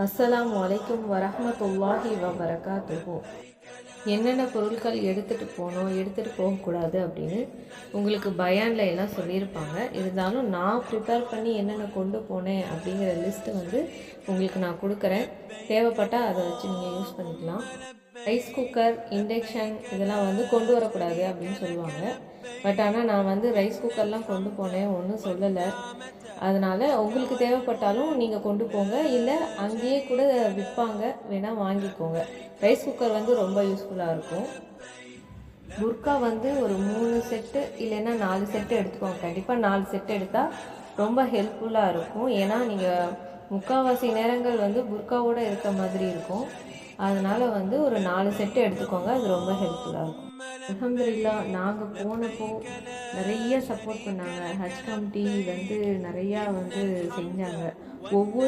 அஸ்ஸலாமு அலைக்கும் வரஹ்மத்துல்லாஹி வபரகாத்துஹு. என்னென்ன பொருட்கள் எடுத்துகிட்டு போகணும், எடுத்துகிட்டு போகக்கூடாது அப்படின்னு உங்களுக்கு பயானில் எல்லாம் சொல்லியிருப்பாங்க. இருந்தாலும் நான் ப்ரிப்பேர் பண்ணி என்னென்ன கொண்டு போனேன் அப்படிங்கிற லிஸ்ட்டு உங்களுக்கு நான் கொடுக்குறேன். தேவைப்பட்டால் அதை வச்சு நீங்கள் யூஸ் பண்ணிக்கலாம். ரைஸ் குக்கர், இண்டக்ஷன் இதெல்லாம் கொண்டு வரக்கூடாது அப்படின்னு சொல்லுவாங்க. பட் ஆனால் நான் ரைஸ் குக்கர்லாம் கொண்டு போனேன், ஒன்றும் சொல்லலை. அதனால் உங்களுக்கு தேவைப்பட்டாலும் நீங்கள் கொண்டு போங்க, இல்லை அங்கேயே கூட விற்பாங்க, வேணால் வாங்கிக்கோங்க. ரைஸ் குக்கர் ரொம்ப யூஸ்ஃபுல்லாக இருக்கும். புர்கா ஒரு 3 செட்டு இல்லைன்னா 4 செட்டு எடுத்துக்கோங்க. கண்டிப்பாக 4 செட்டு எடுத்தால் ரொம்ப ஹெல்ப்ஃபுல்லாக இருக்கும். ஏன்னா நீங்கள் முக்கால்வாசி நேரங்கள் புர்காவோடு இருக்க மாதிரி இருக்கும். அதனால் ஒரு 4 செட்டு எடுத்துக்கோங்க, அது ரொம்ப ஹெல்ப்ஃபுல்லாக இருக்கும். அல்ஹம்துலில்லாஹ் நாங்கள் போனப்போ நிறைய சப்போர்ட் பண்ணாங்க. ஹஜ் கமிட்டி நிறையா செஞ்சாங்க. ஒவ்வொரு